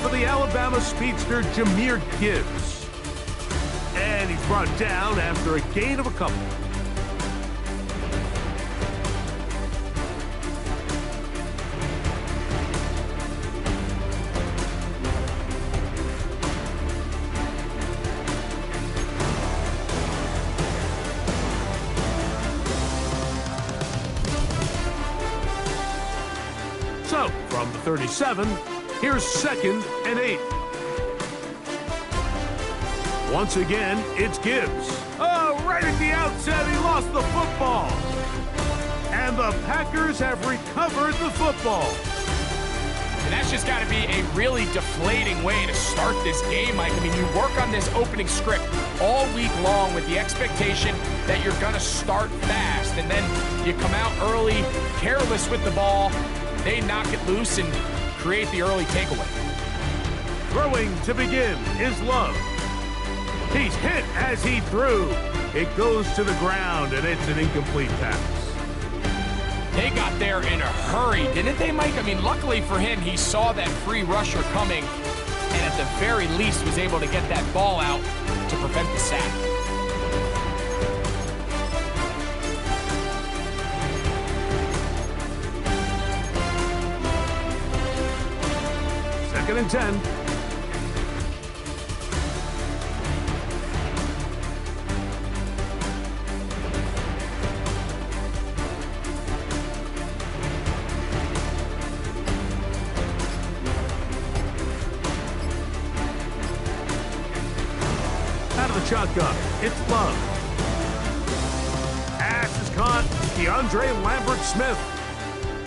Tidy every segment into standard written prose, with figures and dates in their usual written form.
for the Alabama speedster Jahmyr Gibbs. And he's brought down after a gain of a couple. So, from the 37, here's 2nd and 8. Once again, it's Gibbs. Oh, right at the outset, he lost the football. And the Packers have recovered the football. And that's just got to be a really deflating way to start this game, Mike. I mean, you work on this opening script all week long with the expectation that you're going to start fast. And then you come out early, careless with the ball. They knock it loose and create the early takeaway. Throwing to begin is Love. He's hit as he threw. It goes to the ground, and it's an incomplete pass. They got there in a hurry, didn't they, Mike? I mean, luckily for him, he saw that free rusher coming, and at the very least was able to get that ball out to prevent the sack. 2nd and 10. Out of the shotgun, it's Love. Pass is caught. DeAndre Lambert-Smith.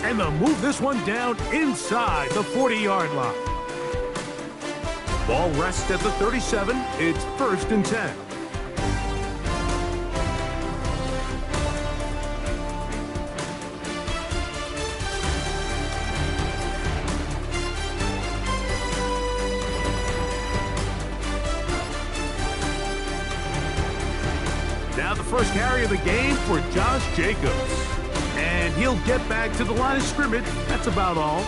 And they'll move this one down inside the 40-yard line. Ball rests at the 37. It's 1st and 10. Now the first carry of the game for Josh Jacobs. And he'll get back to the line of scrimmage. That's about all.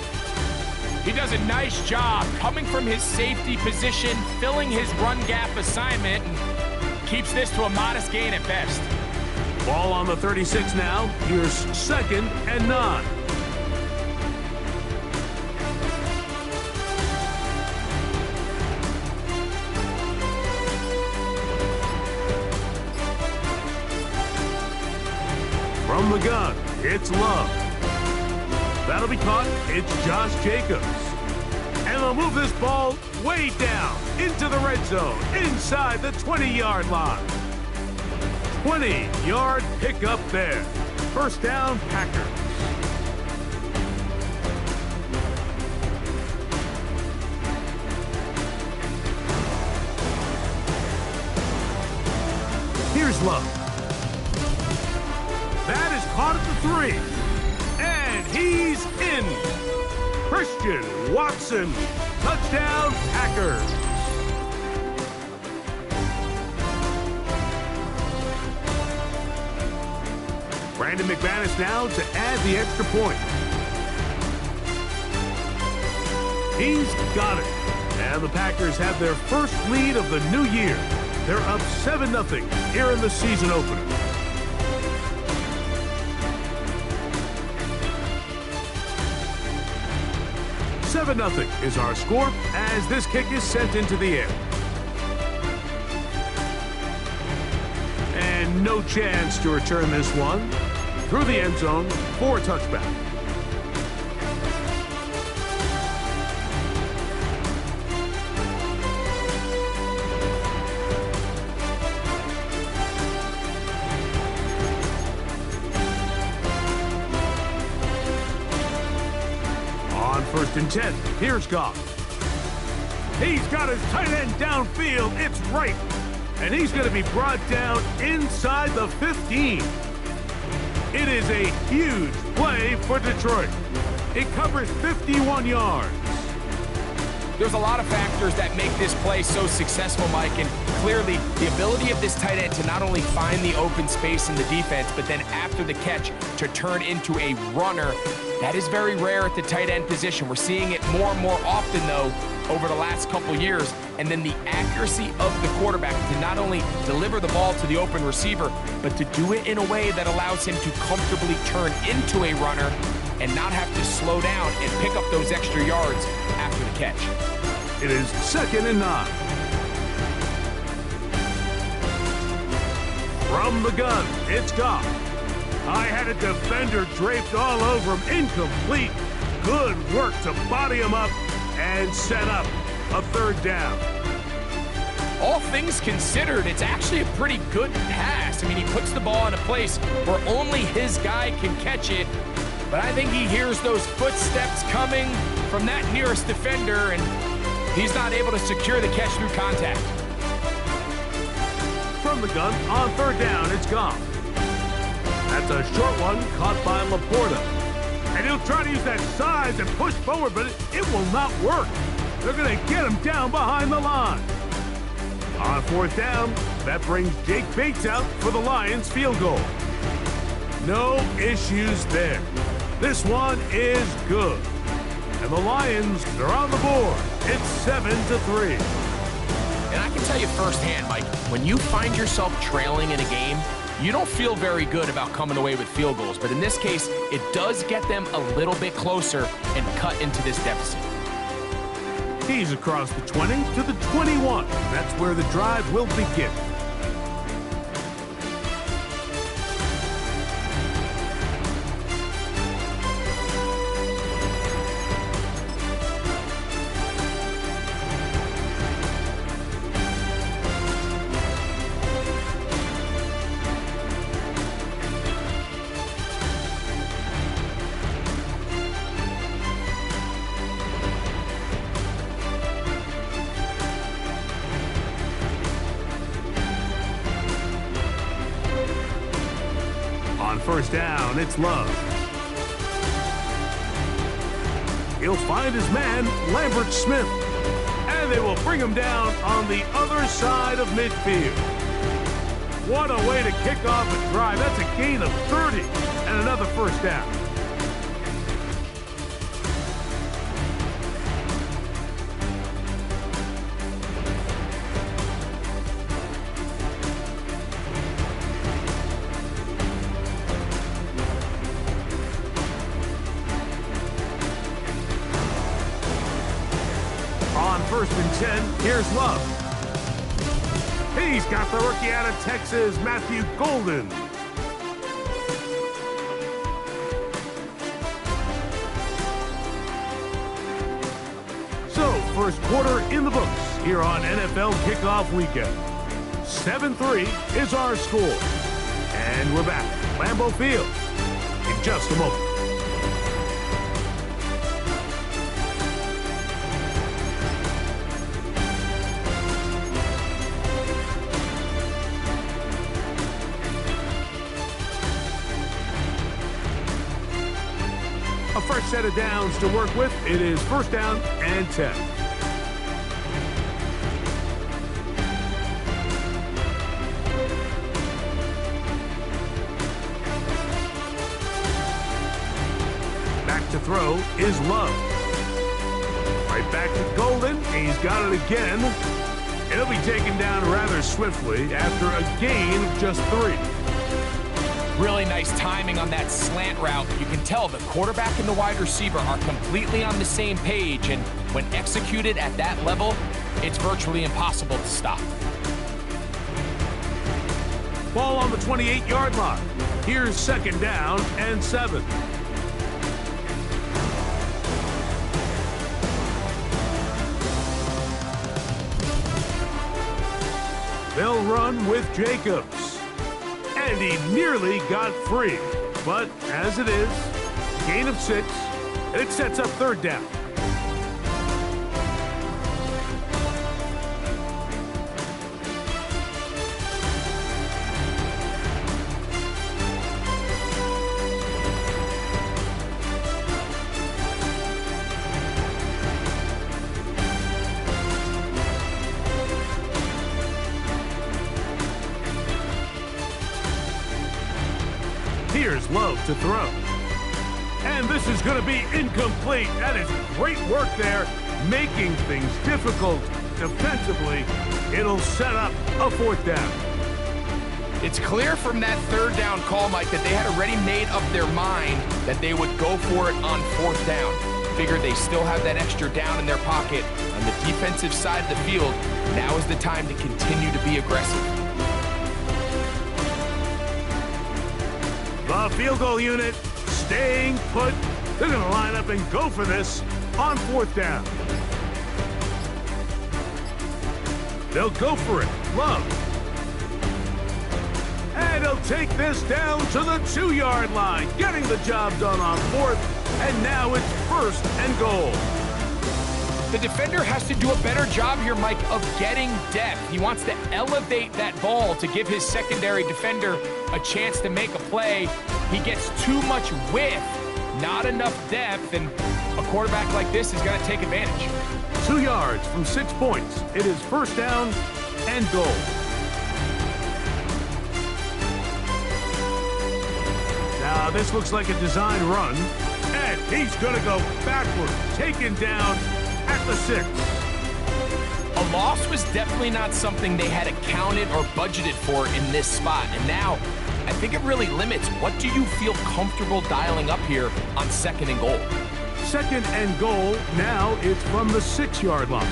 He does a nice job coming from his safety position, filling his run gap assignment, and keeps this to a modest gain at best. Ball on the 36 now. Here's 2nd and 9. From the gun, it's Love. That'll be caught. It's Josh Jacobs. And they'll move this ball way down into the red zone, inside the 20-yard line. 20-yard pickup there. 1st down, Packers. Here's Love. That is caught at the 3. And he's in. Christian Watson. Touchdown, Packers. Brandon McManus now to add the extra point. He's got it. And the Packers have their first lead of the new year. They're up 7-0 here in the season opener. 7-0 is our score as this kick is sent into the air. And no chance to return this one through the end zone for a touchback. On 1st and 10, here's Goff. He's got his tight end downfield. It's right. And he's going to be brought down inside the 15. It is a huge play for Detroit. It covers 51 yards. There's a lot of factors that make this play so successful, Mike, and clearly the ability of this tight end to not only find the open space in the defense, but then after the catch to turn into a runner, that is very rare at the tight end position. We're seeing it more and more often, though, over the last couple years. And then the accuracy of the quarterback to not only deliver the ball to the open receiver, but to do it in a way that allows him to comfortably turn into a runner and not have to slow down and pick up those extra yards after the catch. It is 2nd and 9. From the gun, it's Goff. I had a defender draped all over him, incomplete. Good work to body him up and set up a 3rd down. All things considered, it's actually a pretty good pass. I mean, he puts the ball in a place where only his guy can catch it, but I think he hears those footsteps coming from that nearest defender, and he's not able to secure the catch through contact. From the gun, on 3rd down, it's Goff. That's a short one caught by Laporta. And he'll try to use that size and push forward, but it will not work. They're going to get him down behind the line. On 4th down, that brings Jake Bates out for the Lions field goal. No issues there. This one is good. And the Lions are on the board. It's 7-3. And I can tell you firsthand, Mike, when you find yourself trailing in a game, you don't feel very good about coming away with field goals. But in this case, it does get them a little bit closer and cut into this deficit. He's across the 20 to the 21. That's where the drive will begin. On 1st down, it's Love. He'll find his man, Lambert Smith. And they will bring him down on the other side of midfield. What a way to kick off a drive. That's a gain of 30 and another 1st down. On 1st and 10, here's Love. He's got the rookie out of Texas, Matthew Golden. So, 1st quarter in the books here on NFL Kickoff Weekend. 7-3 is our score. And we're back at Lambeau Field in just a moment. A fresh set of downs to work with. It is 1st down and 10. Back to throw is Love. Right back to Golden. He's got it again. And he'll be taken down rather swiftly after a gain of just 3. Really nice timing on that slant route. You can tell the quarterback and the wide receiver are completely on the same page, and when executed at that level, it's virtually impossible to stop. Ball on the 28-yard line. Here's 2nd down and 7. They'll run with Jacobs. And he nearly got free. But as it is, gain of 6, and it sets up 3rd down. Here's Love to throw. And this is going to be incomplete. That is great work there, making things difficult defensively. It'll set up a 4th down. It's clear from that 3rd down call, Mike, that they had already made up their mind that they would go for it on 4th down. Figured they still have that extra down in their pocket on the defensive side of the field. Now is the time to continue to be aggressive. The field goal unit staying put. They're going to line up and go for this on 4th down. They'll go for it. Love. And he'll take this down to the 2-yard line, getting the job done on 4th, and now it's 1st and goal. The defender has to do a better job here, Mike, of getting depth. He wants to elevate that ball to give his secondary defender a chance to make a play. He gets too much width, not enough depth, and a quarterback like this is going to take advantage. 2 yards from 6 points. It is 1st down and goal. Now this looks like a design run, and he's going to go backward, taken down at the 6. A loss was definitely not something they had accounted or budgeted for in this spot, and now I think it really limits what do you feel comfortable dialing up here on 2nd and goal. 2nd and goal. Now it's from the 6-yard line.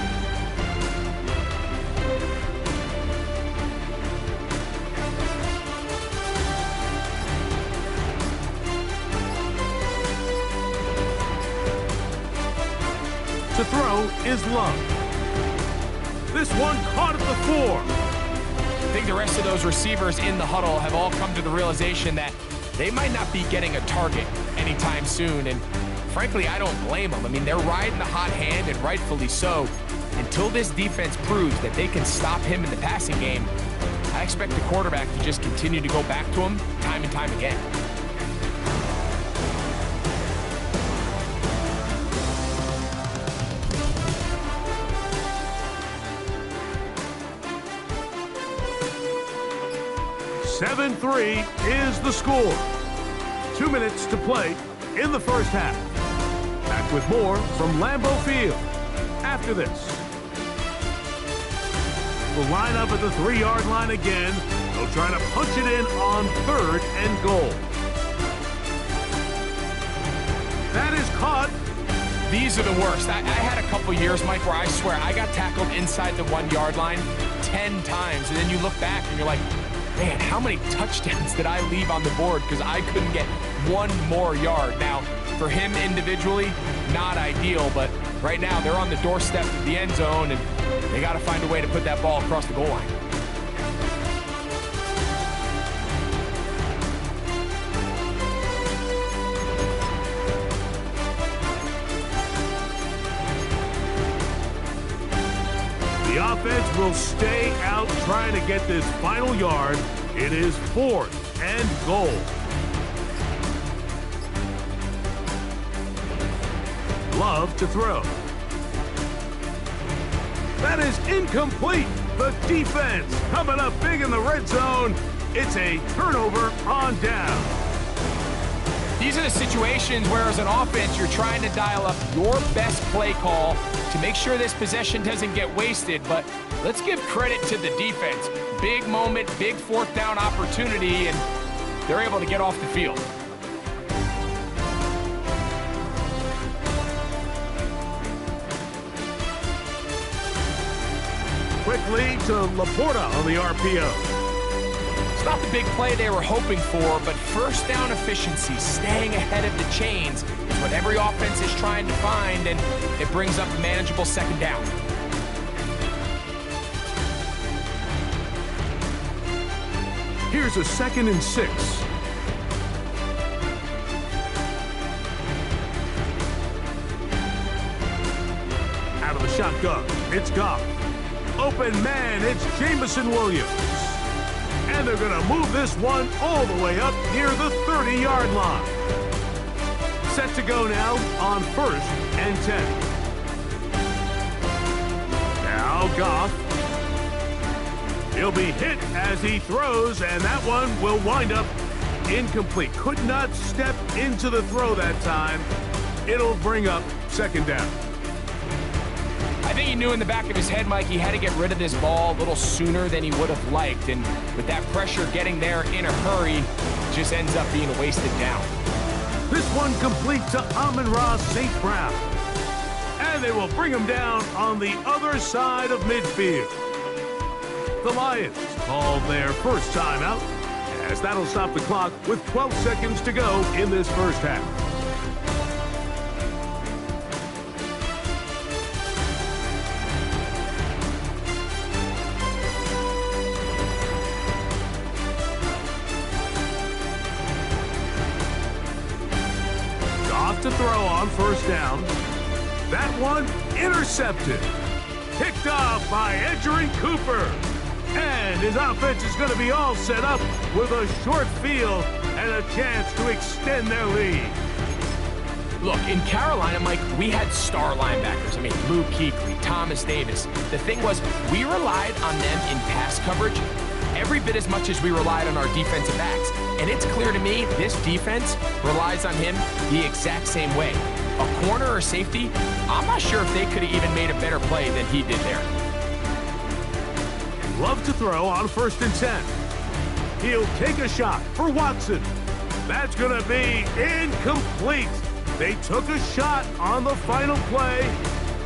To throw is Love. This one caught at the 4. I think the rest of those receivers in the huddle have all come to the realization that they might not be getting a target anytime soon, and frankly, I don't blame them. I mean, they're riding the hot hand, and rightfully so. Until this defense proves that they can stop him in the passing game, I expect the quarterback to just continue to go back to him time and time again. (7-3) is the score. 2 minutes to play in the 1st half. Back with more from Lambeau Field after this. We'll line up at the 3-yard line again. They'll try to punch it in on 3rd and goal. That is caught. These are the worst. I had a couple years, Mike, where I swear I got tackled inside the 1-yard line 10 times, and then you look back and you're like, man, how many touchdowns did I leave on the board because I couldn't get 1 more yard? Now, for him individually, not ideal, but right now they're on the doorstep of the end zone, and they got to find a way to put that ball across the goal line. The offense will stay out trying to get this final yard. It is 4th and goal. Love to throw. That is incomplete. The defense coming up big in the red zone. It's a turnover on down. These are the situations where, as an offense, you're trying to dial up your best play call to make sure this possession doesn't get wasted. But let's give credit to the defense. Big moment, big 4th down opportunity, and they're able to get off the field. Quickly to Laporta on the RPO. It's not the big play they were hoping for, but 1st down efficiency, staying ahead of the chains, is what every offense is trying to find, and it brings up a manageable 2nd down. Here's a 2nd and 6. Out of the shotgun, it's Goff. Open man, it's Jamison Williams. And they're going to move this one all the way up near the 30-yard line. Set to go now on 1st and 10. Now Goff. He'll be hit as he throws, and that one will wind up incomplete. Could not step into the throw that time. It'll bring up second down. I think he knew in the back of his head, Mike, he had to get rid of this ball a little sooner than he would have liked. And with that pressure getting there in a hurry, just ends up being a wasted down. This one complete to Amon-Ra St. Brown. And they will bring him down on the other side of midfield. The Lions call their first timeout, as that'll stop the clock with 12 seconds to go in this first half. Goff to throw on first down. That one intercepted. Picked off by Edgerrin Cooper. And his offense is going to be all set up with a short field and a chance to extend their lead. Look, in Carolina, Mike, we had star linebackers. I mean, Luke Kuechly, Thomas Davis. The thing was, we relied on them in pass coverage every bit as much as we relied on our defensive backs. And it's clear to me this defense relies on him the exact same way. A corner or safety, I'm not sure if they could have even made a better play than he did there. Love to throw on 1st and 10. He'll take a shot for Watson. That's going to be incomplete. They took a shot on the final play.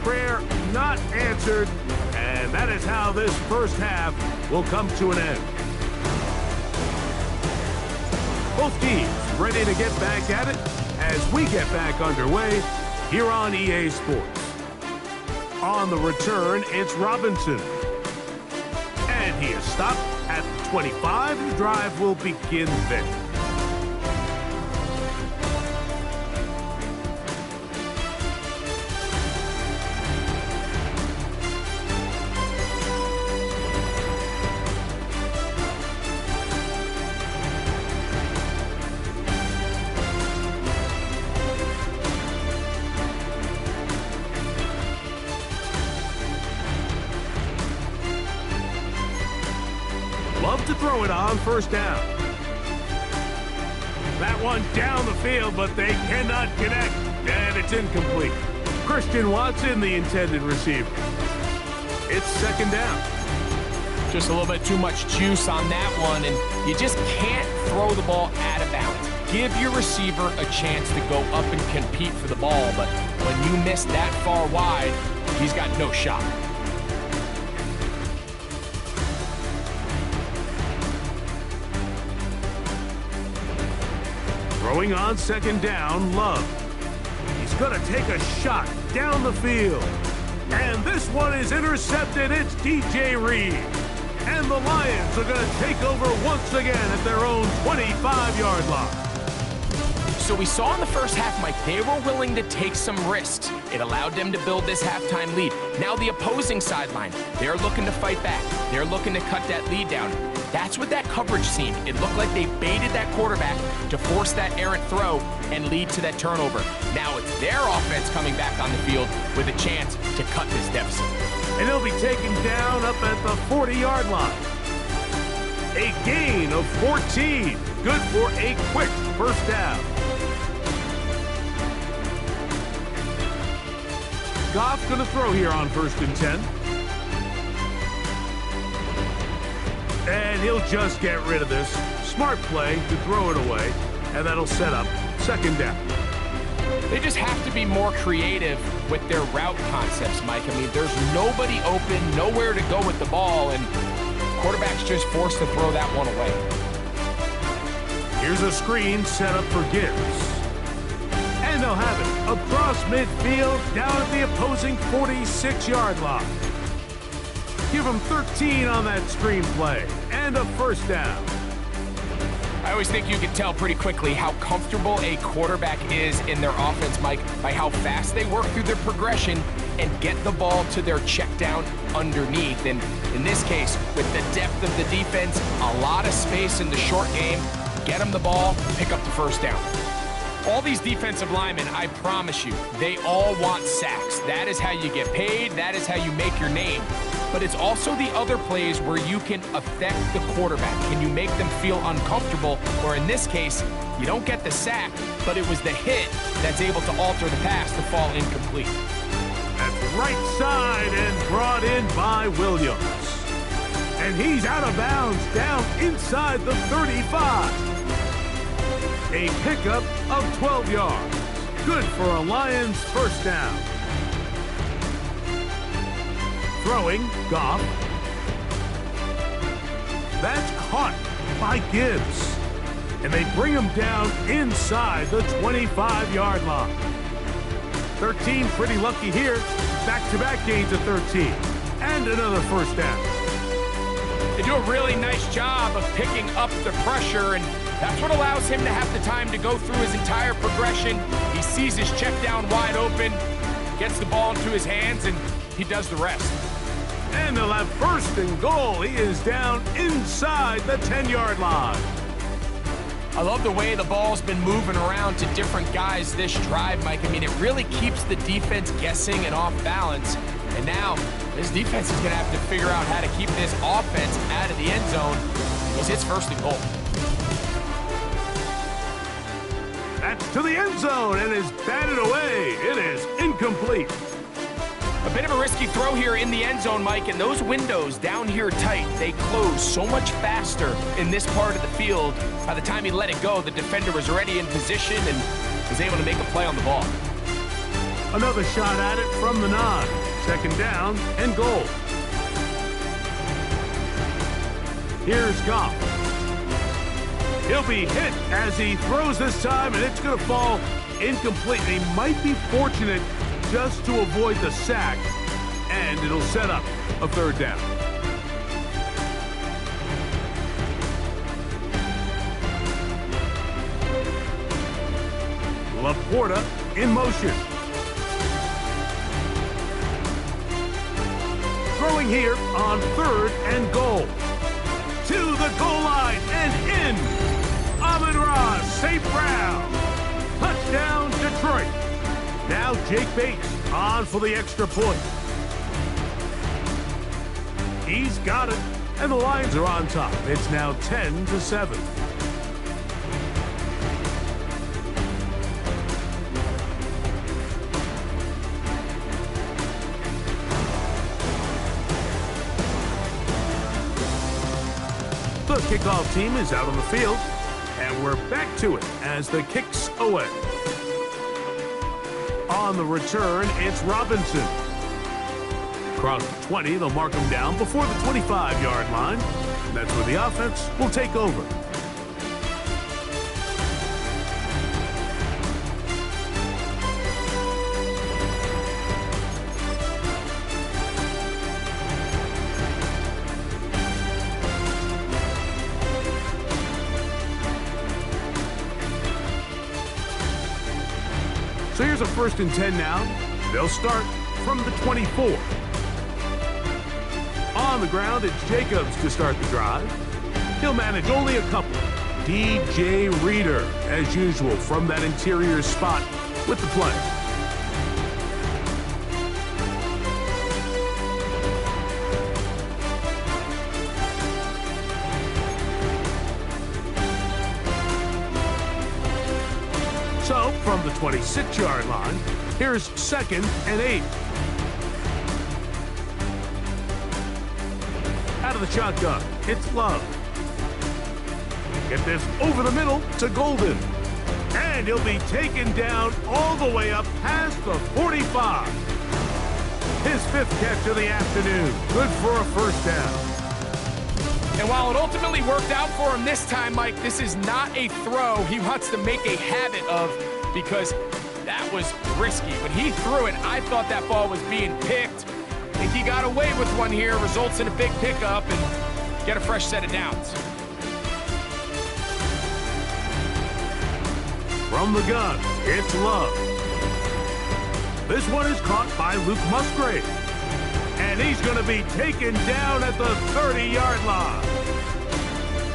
Prayer not answered. And that is how this first half will come to an end. Both teams ready to get back at it as we get back underway here on EA Sports. On the return, it's Robinson. And he is stopped at the 25. The drive will begin then. Love to throw it on 1st down. That one down the field, but they cannot connect, and it's incomplete. Christian Watson, the intended receiver. It's 2nd down. Just a little bit too much juice on that one, and you just can't throw the ball out of bounds. Give your receiver a chance to go up and compete for the ball, but when you miss that far wide, he's got no shot. Throwing on 2nd down, Love. He's going to take a shot down the field. And this one is intercepted. It's DJ Reed. And the Lions are going to take over once again at their own 25-yard line. So we saw in the first half, Mike, they were willing to take some risks. It allowed them to build this halftime lead. Now the opposing sideline, they're looking to fight back. They're looking to cut that lead down. That's what that coverage seemed. It looked like they baited that quarterback to force that errant throw and lead to that turnover. Now it's their offense coming back on the field with a chance to cut this deficit. And he'll be taken down up at the 40-yard line. A gain of 14. Good for a quick first down. Goff going to throw here on 1st and 10. And he'll just get rid of this. Smart play to throw it away, and that'll set up 2nd down. They just have to be more creative with their route concepts, Mike. I mean, there's nobody open, nowhere to go with the ball, and quarterback's just forced to throw that one away. Here's a screen set up for Gibbs. And they'll have it across midfield down at the opposing 46-yard line. Give them 13 on that screen play and a 1st down. I always think you can tell pretty quickly how comfortable a quarterback is in their offense, Mike, by how fast they work through their progression and get the ball to their check down underneath. And in this case, with the depth of the defense, a lot of space in the short game, get them the ball, pick up the 1st down. All these defensive linemen, I promise you, they all want sacks. That is how you get paid. That is how you make your name. but it's also the other plays where you can affect the quarterback. Can you make them feel uncomfortable? Or in this case, you don't get the sack, but it was the hit that's able to alter the pass to fall incomplete. That's right side and brought in by Williams. And he's out of bounds down inside the 35. A pickup of 12 yards. Good for a Lions first down. Throwing, Goff. That's caught by Gibbs. And they bring him down inside the 25-yard line. 13 pretty lucky here. Back-to-back gains of 13. And another first down. They do a really nice job of picking up the pressure, and that's what allows him to have the time to go through his entire progression. He sees his check down wide open, gets the ball into his hands, and he does the rest. And they'll have first and goal. He is down inside the 10-yard line. I love the way the ball's been moving around to different guys this drive, Mike. I mean, it really keeps the defense guessing and off balance. And now, this defense is going to have to figure out how to keep this offense out of the end zone because it's first and goal. That's to the end zone and is batted away. It is incomplete. A bit of a risky throw here in the end zone, Mike, and those windows down here tight, they close so much faster in this part of the field. By the time he let it go, the defender was already in position and was able to make a play on the ball. Another shot at it from the 9. Second down and goal. Here's Goff. He'll be hit as he throws this time, and it's going to fall incomplete. He might be fortunate just to avoid the sack, and it'll set up a third down. Laporta in motion. Throwing here on third and goal. To the goal line and in. Amon-Ra, St. Brown. Touchdown, Detroit. Now Jake Bates on for the extra point. He's got it, and the Lions are on top. It's now 10-7. The kickoff team is out on the field, and we're back to it as the kick's away. On the return, it's Robinson. Across the 20, they'll mark him down before the 25-yard line. And that's where the offense will take over. So here's a 1st and 10 now. They'll start from the 24. On the ground, it's Jacobs to start the drive. He'll manage only a couple. DJ Reader, as usual, from that interior spot with the play. So, from the 26-yard line, here's 2nd and 8. Out of the shotgun, it's Love. Get this over the middle to Golden. And he'll be taken down all the way up past the 45. His 5th catch of the afternoon. Good for a first down. And while it ultimately worked out for him this time, Mike, this is not a throw he wants to make a habit of because that was risky. When he threw it, I thought that ball was being picked. I think he got away with one here, results in a big pickup and get a fresh set of downs. From the gun, it's Love. This one is caught by Luke Musgrave. And he's going to be taken down at the 30-yard line.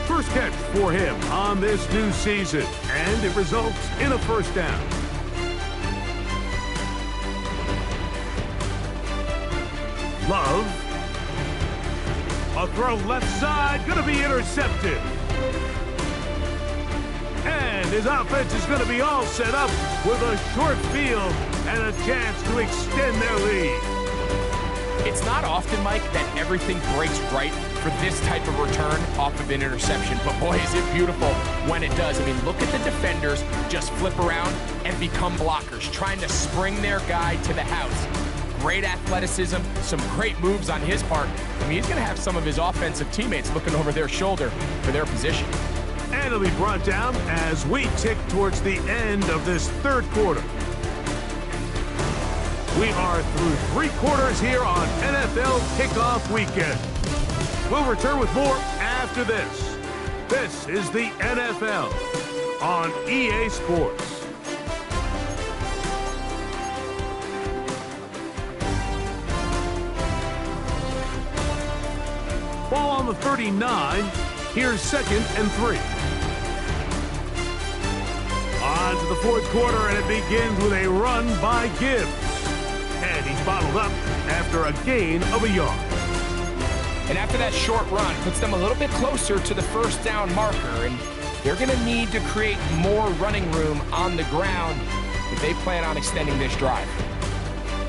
First catch for him on this new season, and it results in a first down. Love A throw left side, gonna be intercepted. And his offense is gonna be all set up with a short field and a chance to extend their lead. It's not often, Mike, that everything breaks right for this type of return off of an interception, but boy, is it beautiful when it does. I mean, look at the defenders just flip around and become blockers, trying to spring their guy to the house. Great athleticism, some great moves on his part. I mean, he's going to have some of his offensive teammates looking over their shoulder for their position. And it'll be brought down as we tick towards the end of this third quarter. We are through 3 quarters here on NFL Kickoff Weekend. We'll return with more after this. This is the NFL on EA Sports. Ball on the 39. Here's 2nd and 3. On to the 4th quarter, and it begins with a run by Gibbs. And he's bottled up after a gain of a yard. And after that short run, puts them a little bit closer to the first down marker, and they're going to need to create more running room on the ground if they plan on extending this drive.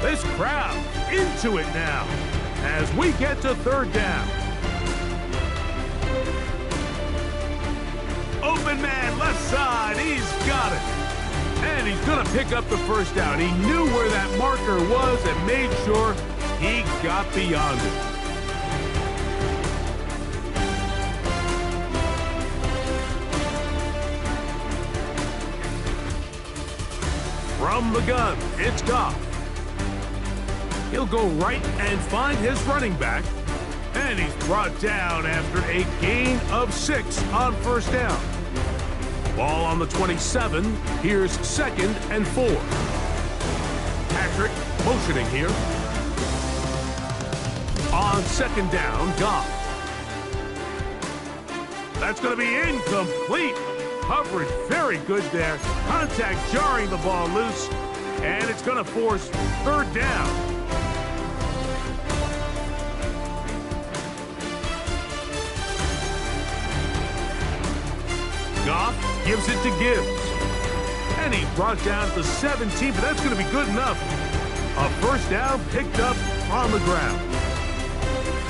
This crowd into it now as we get to 3rd down. Open man, left side, he's got it. And he's going to pick up the first down. He knew where that marker was and made sure he got beyond it. From the gun, it's Goff. He'll go right and find his running back. And he's brought down after a gain of 6 on first down. Ball on the 27. Here's 2nd and 4. Patrick motioning here. On 2nd down, Goff. That's going to be incomplete. Coverage very good there. Contact jarring the ball loose. And it's going to force 3rd down. Goff gives it to Gibbs. And he's brought down to 17, but that's going to be good enough. A first down picked up on the ground.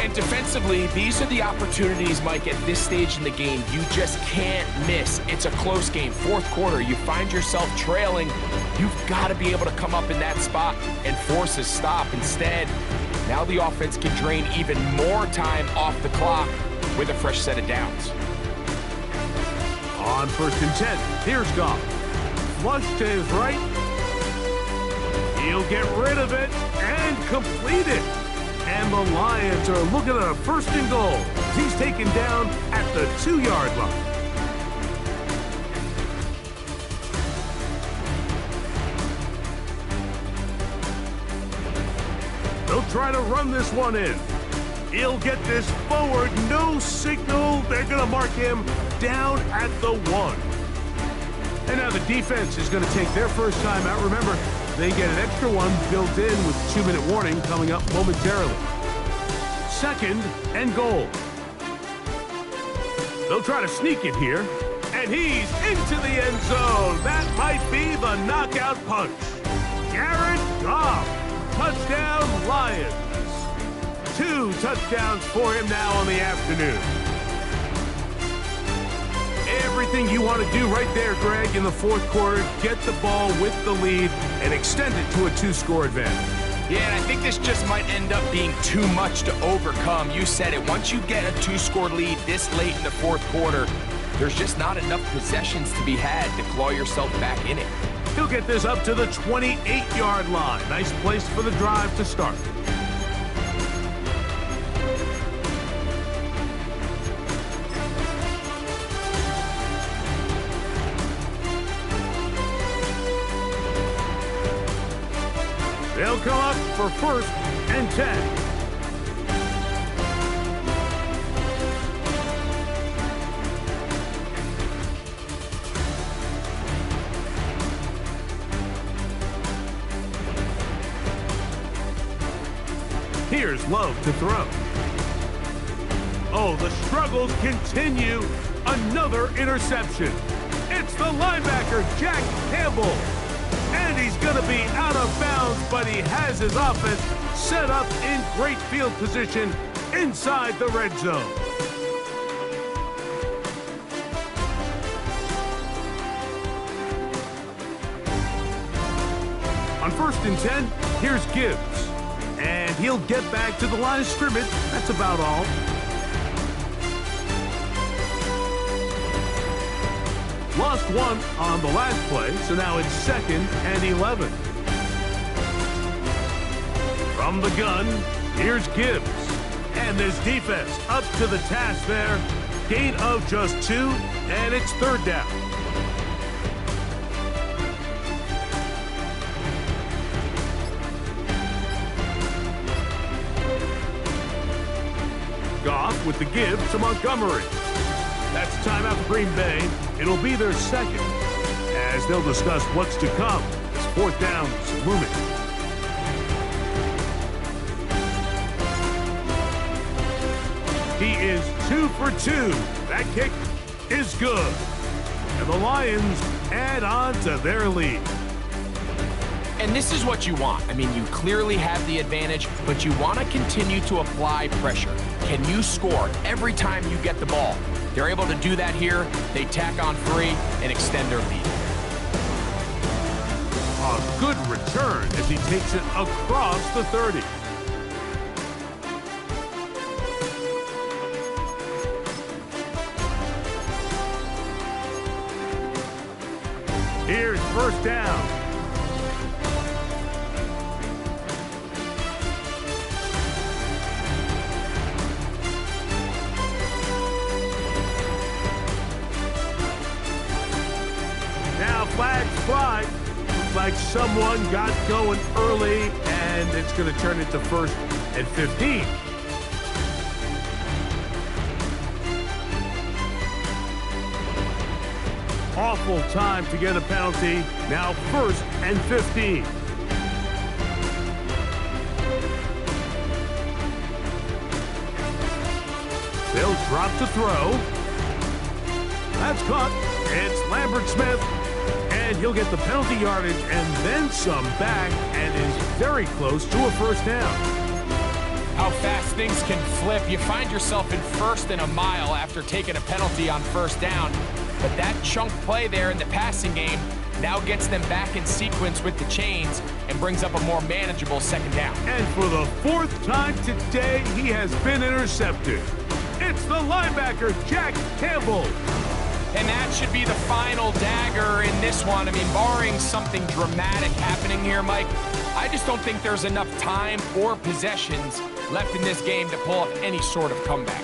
And defensively, these are the opportunities, Mike, at this stage in the game you just can't miss. It's a close game. 4th quarter, you find yourself trailing. You've got to be able to come up in that spot and force a stop. Instead, now the offense can drain even more time off the clock with a fresh set of downs. On 1st and 10, here's Goff. Flush to his right. He'll get rid of it and complete it. And the Lions are looking at a 1st and goal. He's taken down at the 2-yard line. They'll try to run this one in. He'll get this forward. No signal. They're going to mark him down at the 1. And now the defense is going to take their first time out. Remember, they get an extra one built in with 2-minute warning coming up momentarily. 2nd and goal. They'll try to sneak it here. And he's into the end zone. That might be the knockout punch. Jared Goff. Touchdown, Lions. 2 touchdowns for him now on the afternoon. Everything you want to do right there, Greg, in the 4th quarter, get the ball with the lead and extend it to a 2-score advantage. Yeah, and I think this just might end up being too much to overcome. You said it. Once you get a 2-score lead this late in the 4th quarter, there's just not enough possessions to be had to claw yourself back in it. He'll get this up to the 28-yard line. Nice place for the drive to start. They'll come up for 1st and 10. Here's Love to throw. Oh, the struggles continue. Another interception. It's the linebacker, Jack Campbell. And he's going to be out of bounds, but he has his offense set up in great field position inside the red zone. On 1st and 10, here's Gibbs. And he'll get back to the line of scrimmage. That's about all. Lost one on the last play, so now it's 2nd and 11. From the gun, here's Gibbs. And this defense up to the task there. Gain of just 2, and it's 3rd down. Goff with the give to Montgomery. That's timeout for Green Bay. It'll be their 2nd as they'll discuss what's to come as 4th down's looming. He is 2 for 2. That kick is good. And the Lions add on to their lead. And this is what you want. I mean, you clearly have the advantage, but you want to continue to apply pressure. Can you score every time you get the ball? They're able to do that here. They tack on 3 and extend their lead. A good return as he takes it across the 30. Here's 1st down. Now flags fly. Looks like someone got going early, and it's going to turn into 1st and 15. Awful time to get a penalty. Now 1st and 15. They'll drop to throw. That's caught. It's Lambert Smith. And he'll get the penalty yardage and then some back and is very close to a 1st down. How fast things can flip. You find yourself in 1st and a mile after taking a penalty on 1st down. But that chunk play there in the passing game now gets them back in sequence with the chains and brings up a more manageable 2nd down. And for the 4th time today, he has been intercepted. It's the linebacker, Jack Campbell. And that should be the final dagger in this one. I mean, barring something dramatic happening here, Mike, I just don't think there's enough time or possessions left in this game to pull off any sort of comeback.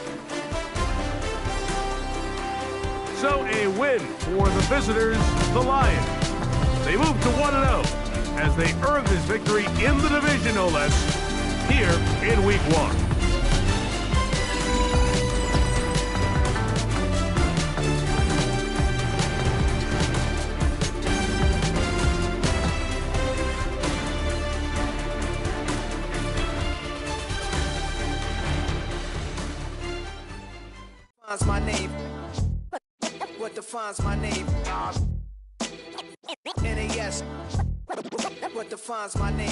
So a win for the visitors, the Lions. They move to 1-0 as they earn this victory in the division, no less, here in Week 1. My name. What defines my name? NAS. What defines my name?